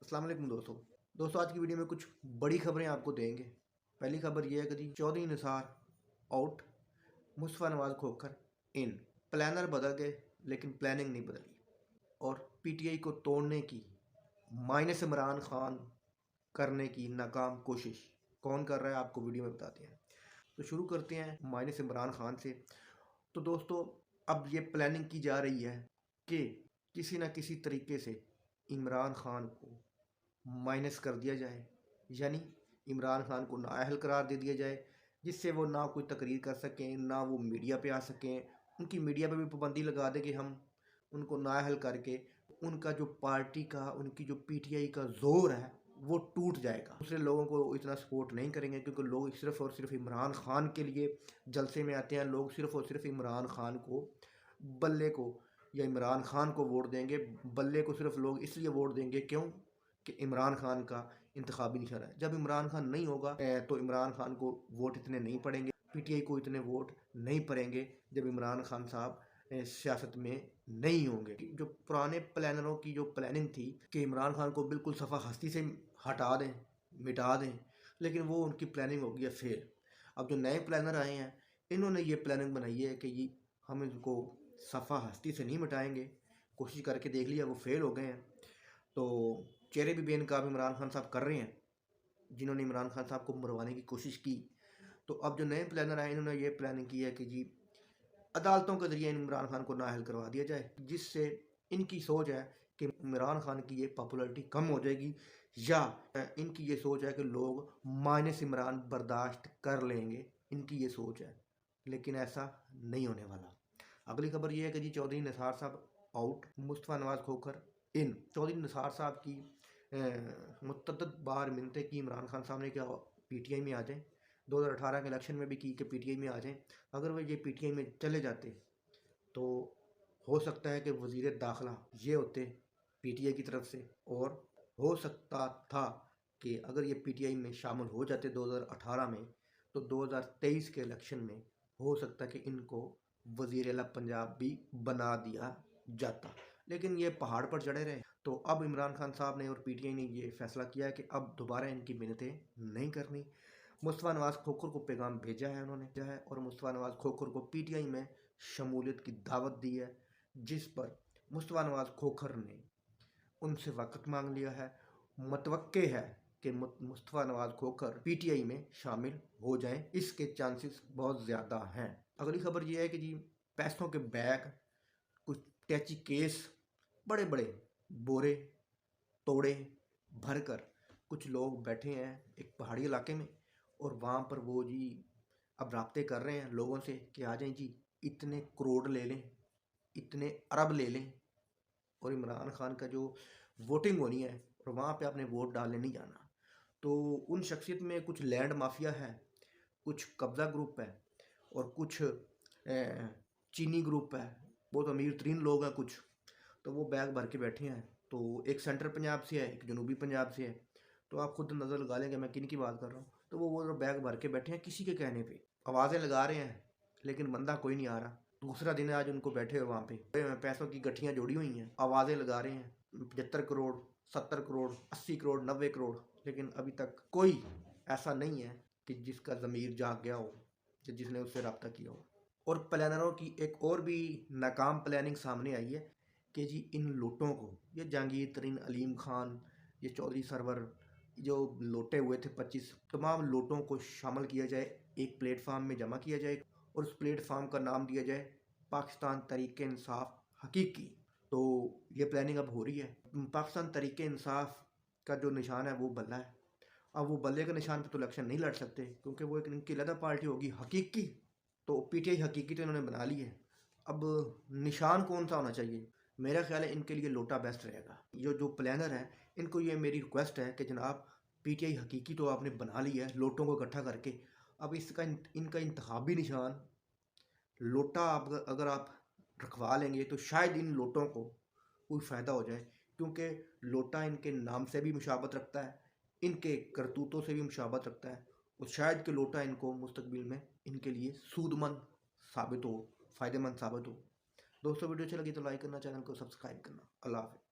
अस्सलाम वालेकुम दोस्तों आज की वीडियो में कुछ बड़ी खबरें आपको देंगे। पहली खबर यह है कि चौधरी निसार आउट, मुस्तफ़ा नवाज खोखर इन। प्लानर बदल गए लेकिन प्लानिंग नहीं बदली। और पीटीआई को तोड़ने की माइनस इमरान खान करने की नाकाम कोशिश कौन कर रहा है आपको वीडियो में बताते हैं। तो शुरू करते हैं माइनस इमरान खान से। तो दोस्तों अब ये प्लानिंग की जा रही है कि किसी न किसी तरीके से इमरान खान को माइनस कर दिया जाए, यानी इमरान खान को नाअहल करार दे दिया जाए, जिससे वो ना कोई तकरीर कर सकें, ना वो मीडिया पे आ सकें। उनकी मीडिया पे भी पाबंदी लगा दें कि हम उनको नाअहल करके उनका जो पार्टी का, उनकी जो पीटीआई का जोर है वो टूट जाएगा। दूसरे लोगों को इतना सपोर्ट नहीं करेंगे क्योंकि लोग सिर्फ़ और सिर्फ इमरान खान के लिए जलसे में आते हैं। लोग सिर्फ़ और सिर्फ इमरान खान को, बल्ले को या इमरान खान को वोट देंगे। बल्ले को सिर्फ लोग इसलिए वोट देंगे क्यों कि इमरान खान का इंतखाबी निशान है। जब इमरान खान नहीं होगा तो इमरान खान को वोट इतने नहीं पड़ेंगे, पीटीआई को इतने वोट नहीं पड़ेंगे जब इमरान खान साहब सियासत में नहीं होंगे। जो पुराने प्लानरों की जो प्लानिंग थी कि इमरान खान को बिल्कुल सफ़ा हस्ती से हटा दें, मिटा दें, लेकिन वो उनकी प्लानिंग हो गई है फेल। अब जो नए प्लानर आए हैं इन्होंने ये प्लानिंग बनाई है कि ये हम इनको सफ़ा हस्ती से नहीं मिटाएंगे। कोशिश करके देख लिया, वो फेल हो गए हैं। तो चेहरे भी बेनकाब इमरान खान साहब कर रहे हैं जिन्होंने इमरान खान साहब को मरवाने की कोशिश की। तो अब जो नए प्लानर आए इन्होंने ये प्लानिंग की है कि जी अदालतों के ज़रिए इमरान खान को नाअहल करवा दिया जाए, जिससे इनकी सोच है कि इमरान खान की ये पॉपुलैरिटी कम हो जाएगी, या इनकी ये सोच है कि लोग माइनस इमरान बर्दाश्त कर लेंगे। इनकी ये सोच है, लेकिन ऐसा नहीं होने वाला। अगली खबर ये है कि जी चौधरी निसार साहब आउट, मुस्तफ़ा नवाज खोखर इन। चौधरी निसार साहब की मुतअद्दिद बार मिन्नतें की इमरान खान साहब ने क्या पीटीआई में आ जाएं। 2018 के इलेक्शन में भी की कि पीटीआई में आ जाएं। अगर वो ये पीटीआई में चले जाते तो हो सकता है कि वज़ीर दाखिला ये होते पीटीआई की तरफ से, और हो सकता था कि अगर ये पीटीआई में शामिल हो जाते 2018 में तो 2023 के इलेक्शन में हो सकता है कि इनको वज़ीर आला पंजाब भी बना दिया जाता, लेकिन ये पहाड़ पर चढ़े रहे। तो अब इमरान खान साहब ने और पीटीआई ने ये फैसला किया है कि अब दोबारा इनकी मिन्नतें नहीं करनी। मुस्तफ़ा नवाज खोखर को पैगाम भेजा है उन्होंने, और मुस्तफ़ा नवाज खोखर को पीटीआई में शमूलियत की दावत दी है, जिस पर मुस्तफ़ा नवाज खोखर ने उनसे वक़्त मांग लिया है। मतवक्के है कि मुस्तफ़ा नवाज खोखर पीटीआई में शामिल हो जाएं, इसके चांसेस बहुत ज़्यादा हैं। अगली खबर ये है कि जी पैसों के बैग, कुछ टैची केस, बड़े बड़े बोरे तोड़े भरकर कुछ लोग बैठे हैं एक पहाड़ी इलाके में, और वहाँ पर वो जी अब राब्ते कर रहे हैं लोगों से कि आ जाएं जी, इतने करोड़ ले लें, इतने अरब ले लें, और इमरान खान का जो वोटिंग होनी है और वहाँ पे आपने वोट डालने नहीं जाना। तो उन शख्सियत में कुछ लैंड माफिया है, कुछ कब्ज़ा ग्रुप है, और कुछ चीनी ग्रुप है। बहुत अमीर तरीन लोग हैं कुछ, तो वो बैग भर के बैठे हैं। तो एक सेंट्रल पंजाब से है, एक जनूबी पंजाब से है। तो आप खुद नज़र लगा लेंगे मैं किन की बात कर रहा हूँ। तो वो बैग भर के बैठे हैं किसी के कहने पे, आवाज़ें लगा रहे हैं, लेकिन बंदा कोई नहीं आ रहा। दूसरा दिन है आज उनको बैठे हुए वहाँ पे, पैसों की गठियाँ जोड़ी हुई हैं, आवाज़ें लगा रहे हैं 75 करोड़, 70 करोड़, 80 करोड़, 90 करोड़, लेकिन अभी तक कोई ऐसा नहीं है कि जिसका ज़मीर जाग गया हो, जिसने उससे रब्ता किया हो। और प्लानरों की एक और भी नाकाम प्लानिंग सामने आई है कि जी इन लोटों को, ये जहांगीर तरीन, अलीम खान, ये चौधरी सरवर, जो लोटे हुए थे 25, तमाम लोटों को शामिल किया जाए, एक प्लेटफार्म में जमा किया जाए, और उस प्लेटफार्म का नाम दिया जाए पाकिस्तान तहरीक इंसाफ हकीकी। तो ये प्लानिंग अब हो रही है। पाकिस्तान तहरीक इंसाफ का जो निशान है वो बल्ला है। अब वो बल्ले के निशान पर तो इलेक्शन नहीं लड़ सकते क्योंकि वो एक इनकी अलग पार्टी होगी हकीकी। तो पीटीआई हकीकी तो इन्होंने बना ली है। अब निशान कौन सा होना चाहिए? मेरा ख्याल है इनके लिए लोटा बेस्ट रहेगा। जो प्लानर है इनको ये मेरी रिक्वेस्ट है कि जनाब पीटीआई हकीकी तो आपने बना ली है लोटों को इकट्ठा करके, अब इसका इनका इंतखाबी निशान लोटा अगर आप रखवा लेंगे तो शायद इन लोटों को कोई फ़ायदा हो जाए, क्योंकि लोटा इनके नाम से भी मुशाबत रखता है, इनके करतूतों से भी मुशाबत रखता है, और शायद कि लोटा इनको मुस्तकबिल में इनके लिए सूदमंद साबित हो, फ़ायदेमंद साबित हो। दोस्तों वीडियो अच्छी लगी तो लाइक करना, चैनल को सब्सक्राइब करना। अल्लाह हाफ़िज़।